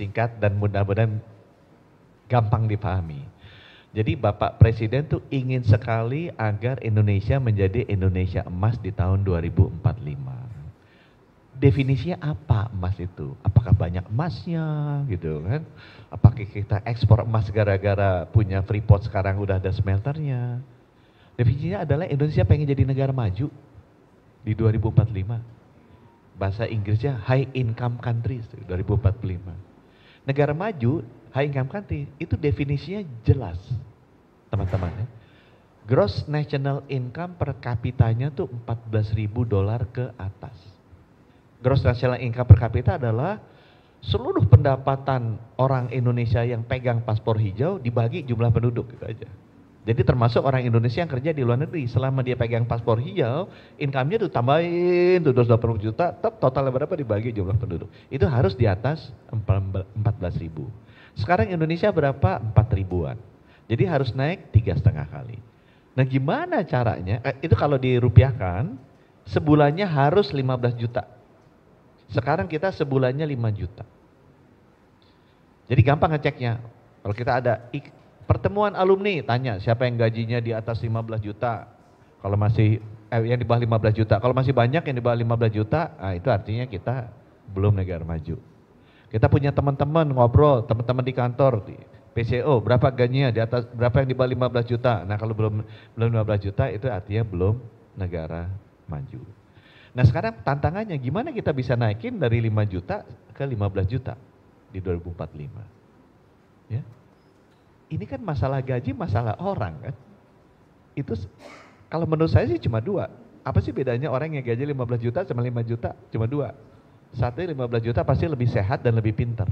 singkat dan mudah-mudahan gampang dipahami. Jadi Bapak Presiden tuh ingin sekali agar Indonesia menjadi Indonesia emas di tahun 2045. Definisinya apa emas itu? Apakah banyak emasnya gitu kan? Apakah kita ekspor emas gara-gara punya Freeport sekarang udah ada smelternya? Definisinya adalah Indonesia pengen jadi negara maju di 2045. Bahasa Inggrisnya high income countries 2045. Negara maju, high income country, itu definisinya jelas, teman-teman ya. Gross national income per kapitanya tuh $14.000 ke atas. Gross national income per kapita adalah seluruh pendapatan orang Indonesia yang pegang paspor hijau dibagi jumlah penduduk, gitu aja. Jadi termasuk orang Indonesia yang kerja di luar negeri, selama dia pegang paspor hijau, income-nya tuh tambahin tuh 280 juta, total berapa dibagi jumlah penduduk. Itu harus di atas 14.000. Sekarang Indonesia berapa? 4.000-an. Jadi harus naik 3,5 kali. Nah gimana caranya? Itu kalau dirupiahkan, sebulannya harus 15 juta. Sekarang kita sebulannya 5 juta. Jadi gampang ngeceknya. Kalau kita ada pertemuan alumni, tanya siapa yang gajinya di atas 15 juta. Kalau masih yang di bawah 15 juta. Kalau masih banyak yang di bawah 15 juta, nah itu artinya kita belum negara maju. Kita punya teman-teman ngobrol, teman-teman di kantor, di PCO, berapa gajinya di atas, berapa yang di bawah 15 juta. Nah kalau belum 15 juta itu artinya belum negara maju. Nah sekarang tantangannya gimana kita bisa naikin dari 5 juta ke 15 juta di 2045. Ya. Ini kan masalah gaji, masalah orang kan. Itu kalau menurut saya sih cuma dua. Apa sih bedanya orang yang gaji 15 juta sama 5 juta? Cuma dua. Satu 15 juta pasti lebih sehat dan lebih pintar.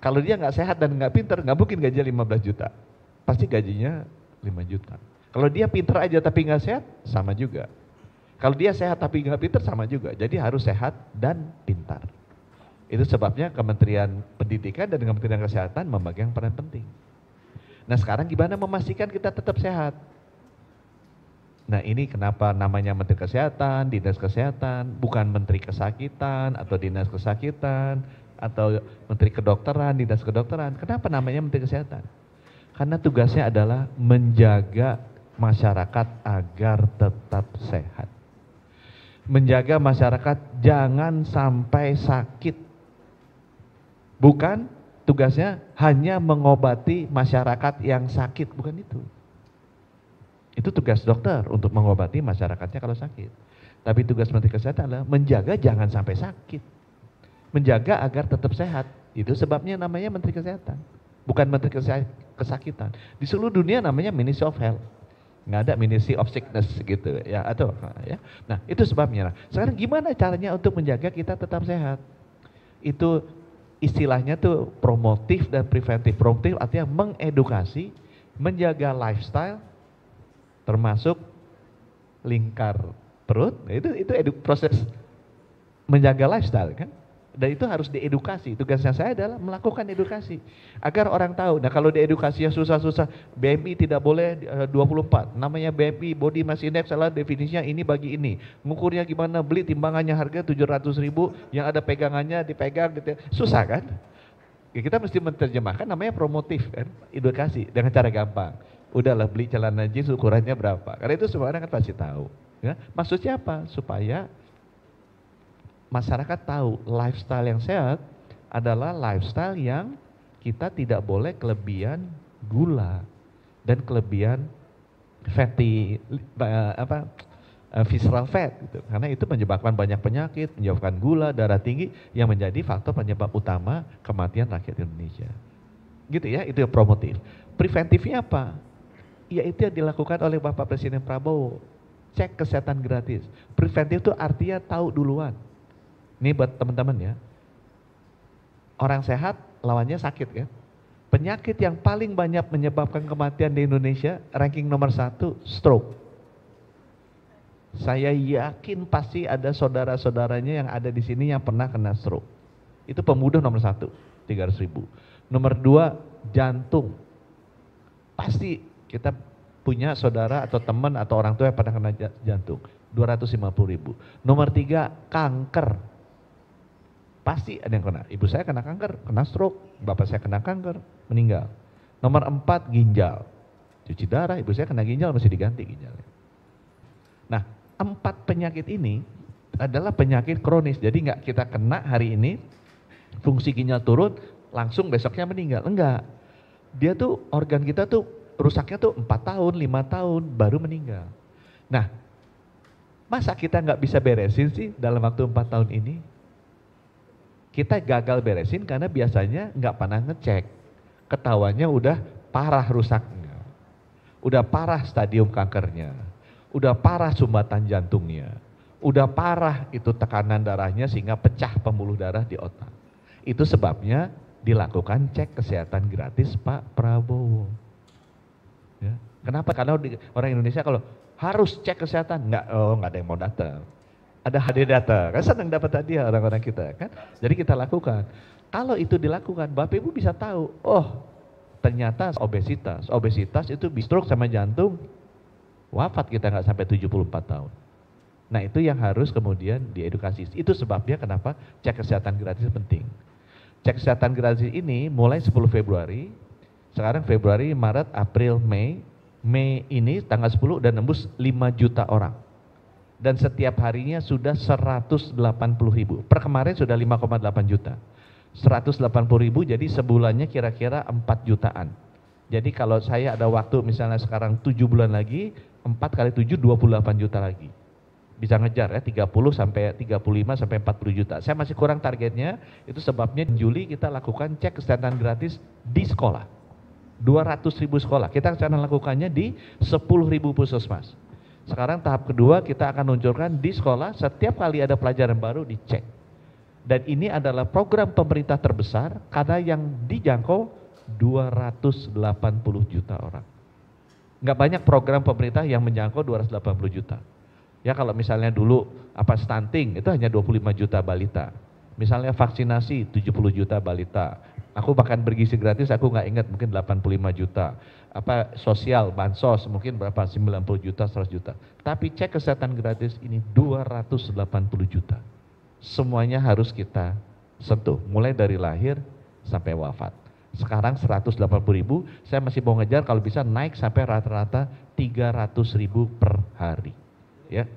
Kalau dia nggak sehat dan nggak pintar, nggak mungkin gajinya 15 juta. Pasti gajinya 5 juta. Kalau dia pintar aja tapi nggak sehat, sama juga. Kalau dia sehat tapi nggak pintar, sama juga. Jadi harus sehat dan pintar. Itu sebabnya Kementerian Pendidikan dan Kementerian Kesehatan memegang peran penting. Nah sekarang gimana memastikan kita tetap sehat? Nah ini kenapa namanya Menteri Kesehatan, Dinas Kesehatan, bukan Menteri Kesakitan atau Dinas Kesakitan atau Menteri Kedokteran, Dinas Kedokteran. Kenapa namanya Menteri Kesehatan? Karena tugasnya adalah menjaga masyarakat agar tetap sehat. Menjaga masyarakat jangan sampai sakit. Bukan tugasnya hanya mengobati masyarakat yang sakit, bukan itu. Itu tugas dokter untuk mengobati masyarakatnya kalau sakit. Tapi tugas Menteri Kesehatan adalah menjaga jangan sampai sakit. Menjaga agar tetap sehat. Itu sebabnya namanya Menteri Kesehatan. Bukan Menteri Kesakitan. Di seluruh dunia namanya Ministry of Health. Nggak ada Ministry of Sickness gitu ya. Atau ya. Nah itu sebabnya. Nah, sekarang gimana caranya untuk menjaga kita tetap sehat? Itu istilahnya tuh promotif dan preventif. Promotif artinya mengedukasi, menjaga lifestyle, termasuk lingkar perut. Nah, itu proses menjaga lifestyle kan. Dan itu harus diedukasi. Tugasnya saya adalah melakukan edukasi agar orang tahu. Nah kalau diedukasinya susah-susah, BMI tidak boleh 24. Namanya BMI Body Mass Index, salah definisinya ini bagi ini. Ngukurnya gimana? Beli timbangannya harga 700.000, yang ada pegangannya dipegang gitu. Susah kan? Ya, kita mesti menerjemahkan namanya promotif kan, edukasi dengan cara gampang. Udahlah beli celana jeans ukurannya berapa. Karena itu semua orang kan pasti tahu. Ya. Maksudnya apa? Supaya masyarakat tahu lifestyle yang sehat adalah lifestyle yang kita tidak boleh kelebihan gula dan kelebihan fatty visceral fat gitu. Karena itu menyebabkan banyak penyakit, menyebabkan gula, darah tinggi yang menjadi faktor penyebab utama kematian rakyat Indonesia. Gitu ya, itu yang promotif. Preventifnya apa? Ya itu yang dilakukan oleh Bapak Presiden Prabowo. Cek kesehatan gratis. Preventif itu artinya tahu duluan. Ini buat teman-teman ya. Orang sehat lawannya sakit kan. Penyakit yang paling banyak menyebabkan kematian di Indonesia, ranking nomor 1, stroke. Saya yakin pasti ada saudara-saudaranya yang ada di sini yang pernah kena stroke. Itu pembunuh nomor 1, 300.000. Nomor 2, jantung. Pasti kita punya saudara atau teman atau orang tua yang pernah kena jantung, 250.000. Nomor 3, kanker. Pasti ada yang kena. Ibu saya kena kanker, kena stroke. Bapak saya kena kanker, meninggal. Nomor 4, ginjal. Cuci darah, ibu saya kena ginjal, mesti diganti ginjalnya. Nah, 4 penyakit ini adalah penyakit kronis. Jadi nggak kita kena hari ini, fungsi ginjal turun, langsung besoknya meninggal. Enggak. Dia tuh, organ kita tuh rusaknya tuh 4 tahun, 5 tahun, baru meninggal. Nah, masa kita nggak bisa beresin sih dalam waktu 4 tahun ini? Kita gagal beresin karena biasanya nggak pernah ngecek. Ketahuannya udah parah rusaknya. Udah parah stadium kankernya. Udah parah sumbatan jantungnya. Udah parah itu tekanan darahnya sehingga pecah pembuluh darah di otak. Itu sebabnya dilakukan cek kesehatan gratis Pak Prabowo. Ya. Kenapa? Karena orang Indonesia kalau harus cek kesehatan, nggak ada yang mau datang. Ada hadir data, kan senang dapat hadiah orang-orang kita kan. Jadi kita lakukan. Kalau itu dilakukan, Bapak Ibu bisa tahu, oh ternyata obesitas. Obesitas itu stroke sama jantung, wafat kita nggak sampai 74 tahun. Nah itu yang harus kemudian diedukasi. Itu sebabnya kenapa cek kesehatan gratis penting. Cek kesehatan gratis ini mulai 10 Februari, sekarang Februari, Maret, April, Mei. Mei ini tanggal 10 udah nembus 5 juta orang. Dan setiap harinya sudah 180.000. Per kemarin sudah 5,8 juta. 180.000 jadi sebulannya kira-kira 4 jutaan. Jadi kalau saya ada waktu misalnya sekarang 7 bulan lagi, 4 kali 7 28 juta lagi. Bisa ngejar ya 30 sampai 35 sampai 40 juta. Saya masih kurang targetnya, itu sebabnya Juli kita lakukan cek kesehatan gratis di sekolah. 200.000 sekolah. Kita akan lakukannya di 10.000 puskesmas. Sekarang tahap kedua kita akan luncurkan di sekolah, setiap kali ada pelajaran baru dicek. Dan ini adalah program pemerintah terbesar karena yang dijangkau 280 juta orang. Nggak banyak program pemerintah yang menjangkau 280 juta. Ya kalau misalnya dulu stunting itu hanya 25 juta balita. Misalnya vaksinasi 70 juta balita. Aku bahkan bergizi gratis aku nggak ingat mungkin 85 juta. Sosial, bansos mungkin berapa 90 juta, 100 juta. Tapi cek kesehatan gratis ini 280 juta. Semuanya harus kita sentuh, mulai dari lahir sampai wafat. Sekarang 180.000, saya masih mau ngejar kalau bisa naik sampai rata-rata 300.000 per hari. Ya.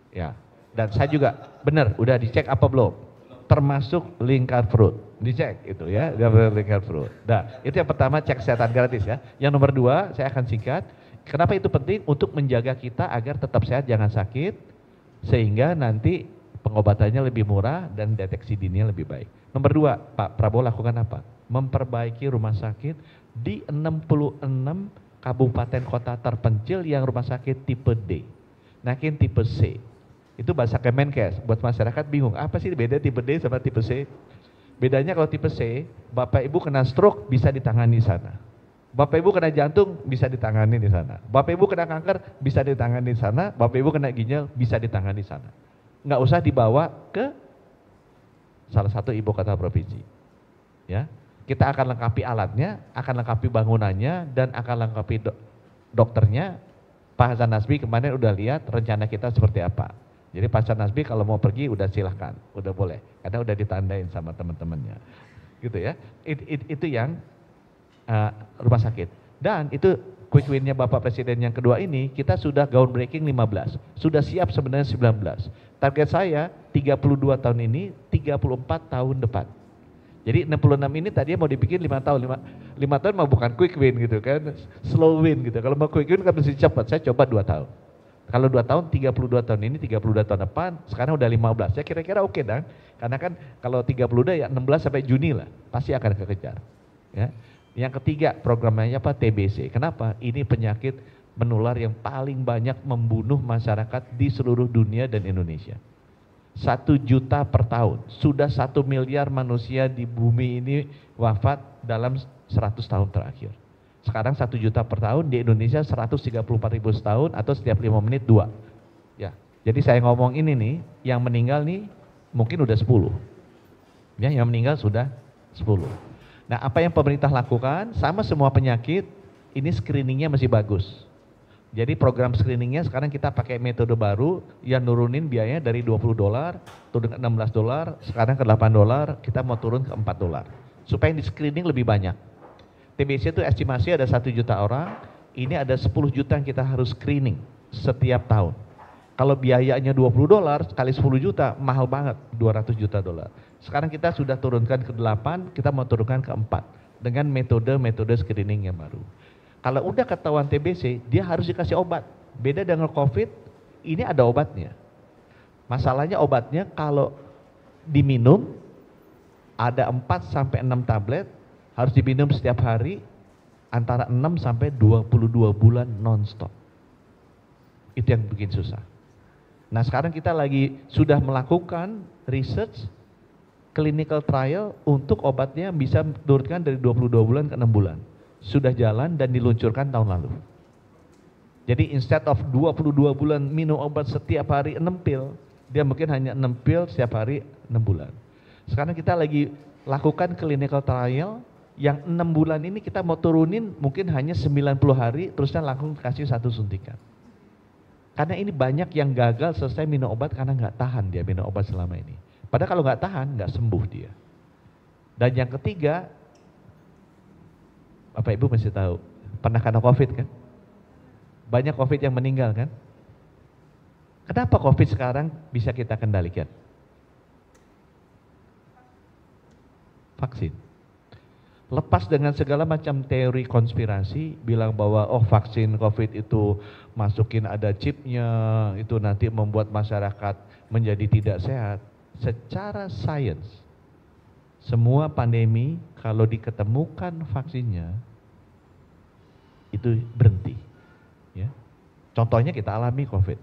Ya. Dan saya juga benar, udah dicek apa belum? Termasuk lingkar perut, dicek itu ya, lingkar perut. Nah, itu yang pertama cek kesehatan gratis ya. Yang nomor 2, saya akan singkat. Kenapa itu penting? Untuk menjaga kita agar tetap sehat, jangan sakit, sehingga nanti pengobatannya lebih murah dan deteksi dininya lebih baik. Nomor 2, Pak Prabowo lakukan apa? Memperbaiki rumah sakit di 66 kabupaten kota terpencil yang rumah sakit tipe D. Naikin tipe C. Itu bahasa Kemenkes, buat masyarakat bingung, apa sih beda tipe D sama tipe C? Bedanya kalau tipe C, Bapak Ibu kena stroke bisa ditangani di sana. Bapak Ibu kena jantung bisa ditangani di sana. Bapak Ibu kena kanker bisa ditangani di sana. Bapak Ibu kena ginjal bisa ditangani di sana. Nggak usah dibawa ke salah satu ibu kota provinsi. Ya, kita akan lengkapi alatnya, akan lengkapi bangunannya, dan akan lengkapi dokternya. Pak Hasan Nasbi kemarin udah lihat rencana kita seperti apa. Jadi Pak Hasan Nasbi kalau mau pergi udah silahkan, udah boleh, karena udah ditandain sama teman-temannya, gitu ya. Itu yang rumah sakit. Dan itu quick win-nya Bapak Presiden yang kedua ini, kita sudah groundbreaking 15, sudah siap sebenarnya 19. Target saya 32 tahun ini, 34 tahun depan. Jadi 66 ini tadinya mau dibikin 5 tahun, 5 tahun mau bukan quick win gitu kan, slow win gitu. Kalau mau quick win kan mesti cepat, saya coba 2 tahun. Kalau 2 tahun, 32 tahun ini, 32 tahun depan, sekarang udah 15. Ya kira-kira oke dan, karena kan kalau 32 ya 16 sampai Juni lah, pasti akan kekejar. Ya. Yang ketiga programnya apa? TBC. Kenapa? Ini penyakit menular yang paling banyak membunuh masyarakat di seluruh dunia dan Indonesia. 1 juta per tahun, sudah 1 miliar manusia di bumi ini wafat dalam 100 tahun terakhir. Sekarang 1 juta per tahun, di Indonesia 134.000 setahun atau setiap 5 menit 2. Ya, jadi saya ngomong ini nih, yang meninggal nih mungkin udah 10. Ya, yang meninggal sudah 10. Nah, apa yang pemerintah lakukan? Sama semua penyakit, ini screeningnya masih bagus. Jadi program screeningnya sekarang kita pakai metode baru yang nurunin biayanya dari $20 turun ke $16, sekarang ke $8, kita mau turun ke $4. Supaya yang di screening lebih banyak. TBC itu estimasi ada 1 juta orang, ini ada 10 juta yang kita harus screening setiap tahun. Kalau biayanya $20 kali 10 juta, mahal banget, $200 juta. Sekarang kita sudah turunkan ke 8, kita mau turunkan ke 4 dengan metode screening yang baru. Kalau udah ketahuan TBC, dia harus dikasih obat. Beda dengan COVID, ini ada obatnya. Masalahnya obatnya kalau diminum, ada 4-6 tablet, harus diminum setiap hari, antara 6-22 bulan non-stop. Itu yang bikin susah. Nah sekarang kita sudah melakukan research, clinical trial untuk obatnya bisa turunkan dari 22 bulan ke 6 bulan. Sudah jalan dan diluncurkan tahun lalu. Jadi instead of 22 bulan minum obat setiap hari 6 pil, dia mungkin hanya 6 pil setiap hari 6 bulan. Sekarang kita lagi lakukan clinical trial yang 6 bulan ini kita mau turunin mungkin hanya 90 hari, terusnya langsung kasih 1 suntikan. Karena ini banyak yang gagal selesai minum obat karena nggak tahan dia minum obat selama ini. Padahal kalau nggak tahan nggak sembuh dia. Dan yang ketiga, Bapak Ibu mesti tahu, pernah kena COVID kan? Banyak COVID yang meninggal kan? Kenapa COVID sekarang bisa kita kendalikan? Vaksin. Lepas dengan segala macam teori konspirasi, bilang bahwa vaksin COVID itu masukin ada chipnya, itu nanti membuat masyarakat menjadi tidak sehat. Secara sains, semua pandemi kalau diketemukan vaksinnya itu berhenti. Ya. Contohnya kita alami COVID.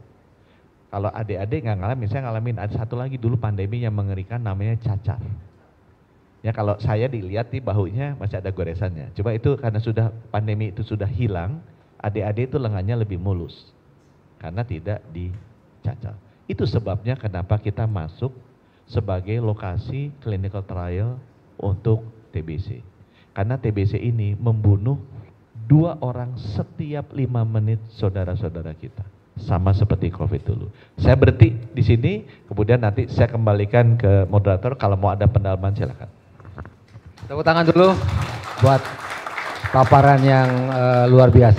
Kalau adik-adik nggak ngalamin, saya ngalamin ada satu lagi dulu pandemi yang mengerikan namanya cacar. Ya kalau saya dilihat di bahunya masih ada goresannya. Coba itu karena sudah pandemi itu sudah hilang, adik-adik itu lengannya lebih mulus karena tidak dicacar. Itu sebabnya kenapa kita masuk sebagai lokasi clinical trial untuk TBC. Karena TBC ini membunuh 2 orang setiap 5 menit saudara-saudara kita. Sama seperti COVID dulu. Saya berhenti di sini, kemudian nanti saya kembalikan ke moderator kalau mau ada pendalaman silakan. Tepuk tangan dulu buat paparan yang luar biasa.